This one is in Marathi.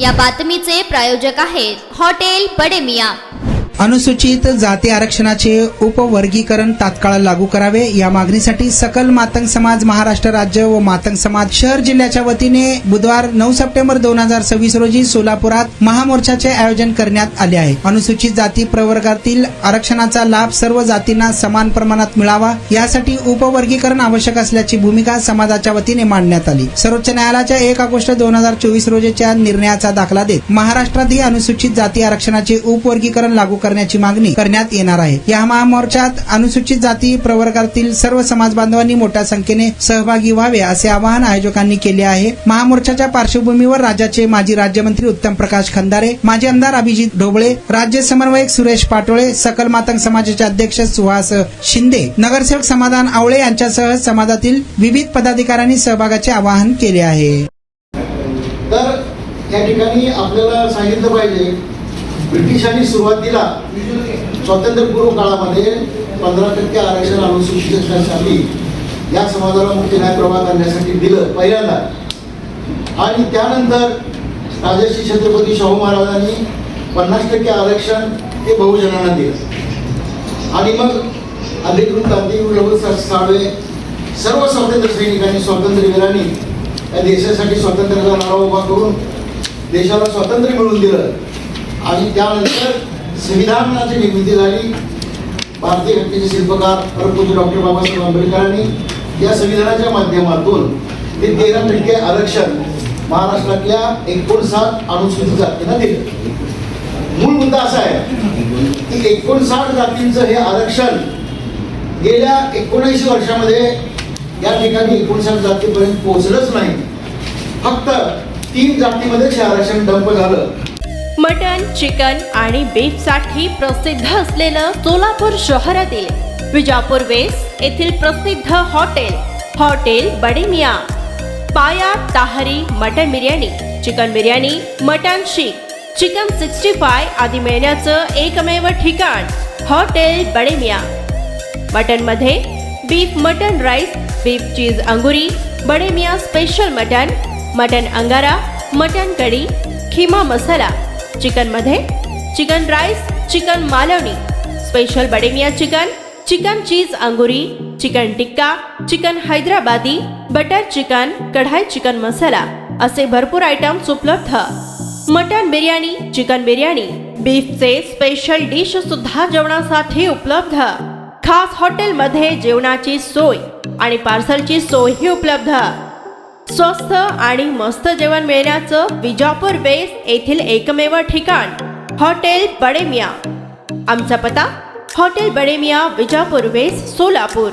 या बातमीचे प्रायोजक आहेत हॉटेल बडे मियां। अनुसूचित जाती आरक्षणाचे उपवर्गीकरण तात्काळ लागू करावे या मागणीसाठी सकल मातंग समाज महाराष्ट्र राज्य व मातंग समाज शहर जिल्ह्याच्या वतीने बुधवार 9 सप्टेंबर 2026 रोजी सोलापुरात महामोर्चाचे आयोजन करण्यात आले आहे। अनुसूचित जाती प्रवर्गातील आरक्षणाचा लाभ सर्व जातींना समान प्रमाणात मिळावा यासाठी उपवर्गीकरण आवश्यक असल्याची भूमिका समाजाच्या वतीने मांडण्यात आली। सर्वोच्च न्यायालयाच्या 1 ऑगस्ट 2024 रोजीच्या निर्णयाचा दाखला देत महाराष्ट्रातही अनुसूचित जाती आरक्षणाचे उपवर्गीकरण लागू करण्याची मागणी करण्यात येणार आहे। या महामोर्चात अनुसूचित जाती प्रवर्गातील सर्व समाज बांधवांनी मोठ्या संख्येने सहभागी व्हावे असे आवाहन आयोजकांनी केले आहे। महामोर्चाच्या पार्श्वभूमीवर राज्याचे माजी राज्यमंत्री उत्तम प्रकाश खंदारे, माजी आमदार अभिजित ढोबळे, राज्य समन्वयक सुरेश पाटोळे, सकल मातंग समाजाचे अध्यक्ष सुहास शिंदे, नगरसेवक समाधान आवळे यांच्यासह समाजातील विविध पदाधिकाऱ्यांनी सहभागाचे आवाहन केले आहे। तर या ठिकाणी आपल्याला सांगितलं पाहिजे, ब्रिटिशांनी सुरुवातीला स्वातंत्र्यपूर्व काळामध्ये 15% आरक्षण अनुसूचित जाती या समाजाला मुक्त न्याय प्रवाह करण्यासाठी दिलं पहिल्यांदा, आणि त्यानंतर राजर्षी छत्रपती शाहू महाराजांनी 50% आरक्षण हे बहुजनांना दिलं, आणि मग अधिकृत क्रांतीवीर साळवे सर्व स्वातंत्र्य सैनिकांनी स्वातंत्र्यवीरांनी या देशासाठी स्वातंत्र्याचा नारा उभा करून देशाला स्वातंत्र्य मिळवून दिलं, आणि त्यानंतर संविधानाची निर्मिती झाली। भारतीय घटनेचे शिल्पकार परमपूज्य डॉक्टर बाबासाहेब आंबेडकरांनी या संविधानाच्या माध्यमातून ते 13% आरक्षण महाराष्ट्रातल्या 59 अनुसूचित जातींना दिलं। मूळ मुद्दा असा आहे की 59 जातींचं हे आरक्षण गेल्या 19 वर्षामध्ये या ठिकाणी 59 जातीपर्यंत पोहोचलंच नाही, फक्त 3 जातीमध्येच हे आरक्षण डंप झालं। मटन, चिकन आणि बीफ साठी प्रसिद्ध असलेलं सोलापूर शहरातील विजापूर वेस्ट येथील प्रसिद्ध हॉटेल बडे मियां, पाया ताहरी mutton biryani, chicken biryani, mutton शीख, चिकन 65 आदी मिळण्याचं एकमेव ठिकाण हॉटेल बडे मियां। मटन मध्ये beef mutton rice, beef cheese अंगुरी, Bade Miyan special mutton, mutton अंगारा, मटन कढी, खिमा मसाला। चिकन मध्ये chicken rice, chicken Malvani, special Bade Miyan chicken, chicken cheese अंगुरी, chicken tikka, chicken Hyderabadi, butter chicken, कढाई चिकन मसाला असे भरपूर आयटम्स उपलब्ध। मटन बिर्याणी, चिकन बिर्याणी, बीफचे स्पेशल डिश सुद्धा जेवणासाठी उपलब्ध। खास हॉटेलमध्ये जेवणाची सोय आणि पार्सलची सोयही उपलब्ध। स्वस्त आणि मस्त जेवण मिळण्याचं विजापूर वेस्ट येथील एकमेव ठिकाण हॉटेल बडे मियां। आमचा पत्ता हॉटेल बडे मियां, विजापूर वेस्ट, सोलापूर।